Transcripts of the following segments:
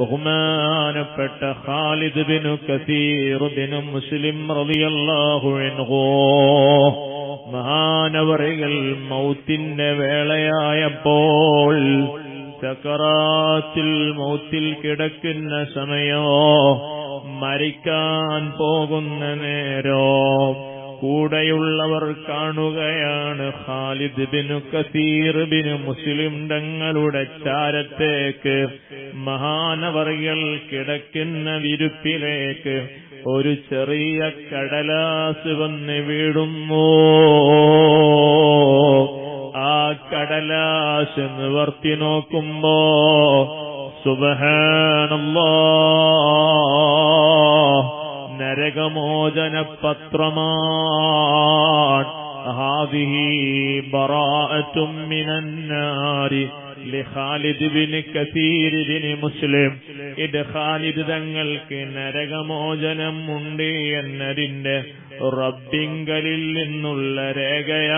ബഹുമാനപ്പെട്ട Khalid bin കസീർ bin മുസ്ലിം റളിയല്ലാഹു അൻഹു മഹാനവറുകൾ മൗത്തിന്റെ വേളയായപ്പോൾ സക്കറാത്തിൽ മൗത്തിൽ കിടക്കുന്ന സമയോ മരിക്കാൻ പോകുന്ന നേരോ കൂടെയുള്ളവർ കാണുകയാണ് ഖാലിദ് ബിൻ കസീർ ബിൻ മുസ്ലിം തങ്ങളുടെ ചാരത്തേക്ക് മഹാനവറുകൾ കിടക്കുന്ന വിരുപ്പിലേക്ക് ഒരു ചെറിയ കടലാസ് വന്ന് വീഴുന്നു. ആ കടലാസ് നിവർത്തി നോക്കുമ്പോ സുബ്ഹാനല്ലാഹ് നരകമോചന പത്രമാണ്. ഹാദിഹി ബറാഅത്തും മിനന്നാരി ലിഖാലിദ് ബിൻ കസീർ ബിൻ മുസ്ലിം. ഇത് ഖാലിദ് തങ്ങൾക്ക് നരകമോചനം ഉണ്ട് എന്നതിന്റെ റബ്ബിങ്കലിൽ നിന്നുള്ള രേഖയാണ്.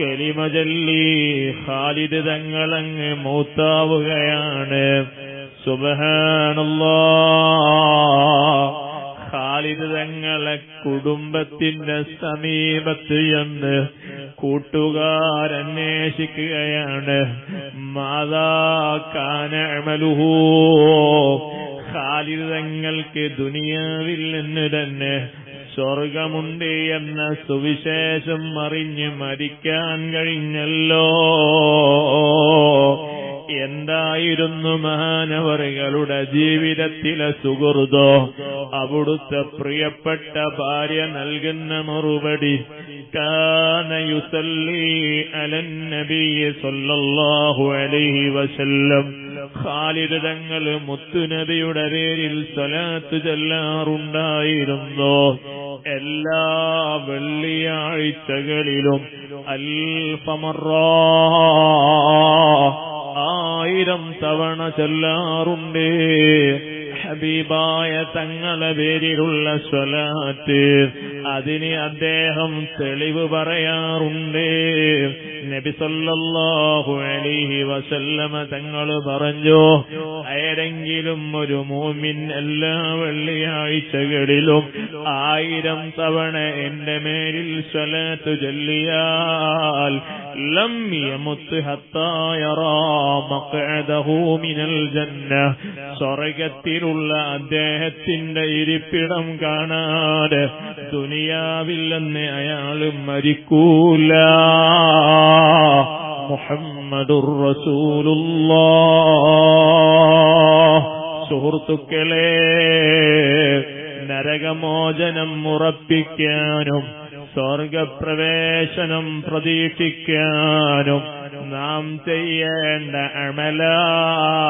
കലിമ ചൊല്ലി ഖാലിദ് തങ്ങളങ്ങ് മൗത്താവുകയാണ്. സുബ്ഹാനല്ലാഹ്. ഖാലിദ് തങ്ങളെ കുടുംബത്തിന്റെ സമീപത്ത് ചെന്ന് കൂട്ടുകാരന്വേഷിക്കുകയാണ്. മാദാ കാന അമലുഹു. ഖാലിദ് തങ്ങൾക്ക് ദുനിയാവിൽ നിന്ന് തന്നെ സ്വർഗമുണ്ട് എന്ന സുവിശേഷം അറിഞ്ഞ് മരിക്കാൻ കഴിഞ്ഞല്ലോ. എന്തായിരുന്നു മഹാനവറുകളുടെ ജീവിതത്തിലെ സുഹൃതോ? അവിടുത്തെ പ്രിയപ്പെട്ട ഭാര്യ നൽകുന്ന മറുപടി കാന യുസല്ലി അലൻ നബി സല്ലല്ലാഹു അലൈഹി വസല്ലം. ഖാലിദ് തങ്ങൾ മുത്തുനബിയുടെ പേരിൽ സ്വലാത്ത് ചൊല്ലാറുണ്ടായിരുന്നു. എല്ലാ വെള്ളിയാഴ്ചകളിലും അൽഫമറ 1000 തവണ ചൊല്ലാറുണ്ട്. ഹബീബായ തങ്ങളെ പേരിലുള്ള സ്വലാത്ത് അതിന് അദ്ദേഹം തെളിവ് പറയാറുണ്ട്. നബി സല്ലല്ലാഹു അലൈഹി വസല്ലമ തങ്ങൾ പറഞ്ഞു, ആരെങ്കിലും ഒരു മുഅ്മിൻ എല്ലാ വെള്ളിയാഴ്ചകളിലും 1000 തവണ എന്റെ മേലിൽ സ്വലാത്ത് ചൊല്ലിയാൽ ലം യമുത്ത് ഹത്താ യറാ മഖ്അദഹു മിനൽ ജന്ന. സ്വർഗ്ഗത്തിലുള്ള അദ്ദേഹത്തിന്റെ ഇരിപ്പിടം കാണാതെ ദുനിയാവിൽ നിന്ന് അയാൾ മരിക്കൂല. മുഹമ്മദുർ റസൂലുള്ളാഹ്. സുഹൃത്തുക്കളെ, നരകമോചനം ഉറപ്പിക്കാനും സ്വർഗപ്രവേശനം പ്രതീക്ഷിക്കാനും നാം ചെയ്യേണ്ട അമലാണ്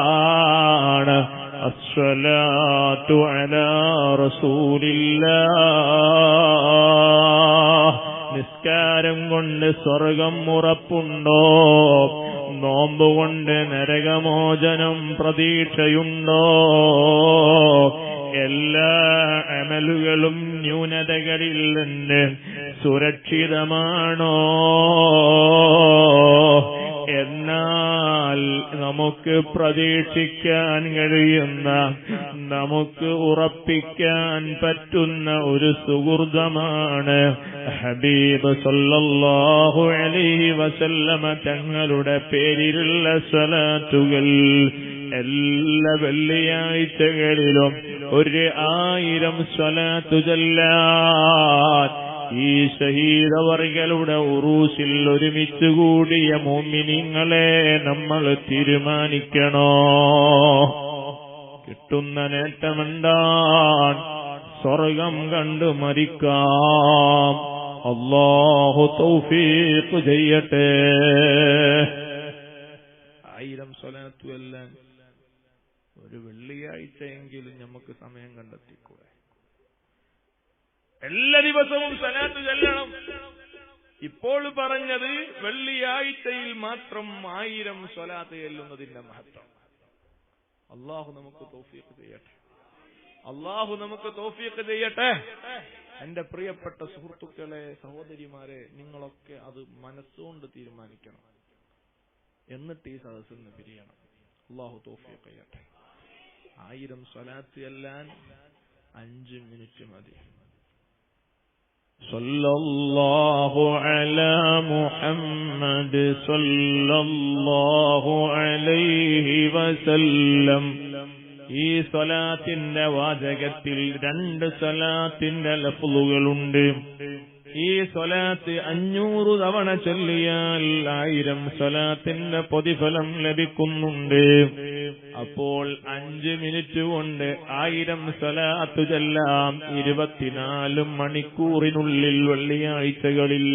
അസ്സലാത്തു അലാ റസൂലില്ലാഹ്. നിസ്കാരം കൊണ്ട് സ്വർഗം ഉറപ്പുണ്ടോ? നോമ്പ് കൊണ്ട് നരകമോചനം പ്രതീക്ഷയുണ്ടോ? എല്ലാ അമലുകളും ന്യൂനതകളിൽ നിന്ന് സുരക്ഷിതമാണോ? എന്നാൽ നമുക്ക് പ്രതീക്ഷിക്കാൻ കഴിയുന്ന, നമുക്ക് ഉറപ്പിക്കാൻ പറ്റുന്ന ഒരു സുഹൃതമാണ് ഹബീബ് സല്ലല്ലാഹു അലൈഹി വസല്ലമ തങ്ങളുടെ പേരിലുള്ള സ്വലാത്തുകൾ. എല്ലാ വെള്ളിയാഴ്ചകളിലും 1000 സ്വലാത്ത് ചൊല്ലാൻ ഈ ഷഹീദവറുകളുടെ ഉറൂസിൽ ഒരുമിച്ച് കൂടിയ മുഅ്മിനീങ്ങളെ നമ്മൾ തീരുമാനിക്കണോ? കിട്ടുന്ന നേട്ടമെന്താണ്? സ്വർഗം കണ്ടു മരിക്കാം. അല്ലാഹു തൗഫീഖ് ചെയ്യട്ടെ. 1000 സ്വലാത്തു എല്ലാം ഒരു വെള്ളിയാഴ്ചയെങ്കിലും നമുക്ക് സമയം കണ്ടെത്തിക്കൂടെ? എല്ലാ ദിവസവും സ്വലാത്ത് ചൊല്ലണം. ഇപ്പോൾ പറഞ്ഞത് വെള്ളിയാഴ്ചയിൽ മാത്രം 1000 സ്വലാത്ത് ചൊല്ലുന്നതിന്റെ മഹത്വം. അല്ലാഹു നമുക്ക് തൗഫീഖ് ചെയ്യട്ടെ. അല്ലാഹു നമുക്ക് തൗഫീഖ് ചെയ്യട്ടെ. എന്റെ പ്രിയപ്പെട്ട സുഹൃത്തുക്കളെ, സഹോദരിമാരെ, നിങ്ങളൊക്കെ അത് മനസ്സുകൊണ്ട് തീരുമാനിക്കണം. എന്നിട്ട് ഈ സദസ്സിൽ നിന്ന് പിരിയണം. അല്ലാഹു തൗഫീഖ് ചെയ്യട്ടെ. 1000 സ്വലാത്ത് ചെല്ലാൻ 5 മിനിറ്റ് മതി. സല്ലല്ലാഹു അലാ മുഹമ്മദ് സല്ലല്ലാഹു അലൈഹി വസല്ലം. ഈ സ്വലാത്തിന്റെ വാചകത്തിൽ 2 സ്വലാത്തിന്റെ ലഫ്ളുകളുണ്ട്. ഈ സ്വലാത്ത് 500 തവണ ചൊല്ലിയാൽ 1000 സ്വലാത്തിന്റെ പ്രതിഫലം ലഭിക്കുന്നുണ്ട്. അപ്പോൾ 5 മിനിറ്റ് കൊണ്ട് 1000 സ്വലാത്ത് ചൊല്ലാം 24 മണിക്കൂറിനുള്ളിൽ വെള്ളിയാഴ്ചകളിൽ.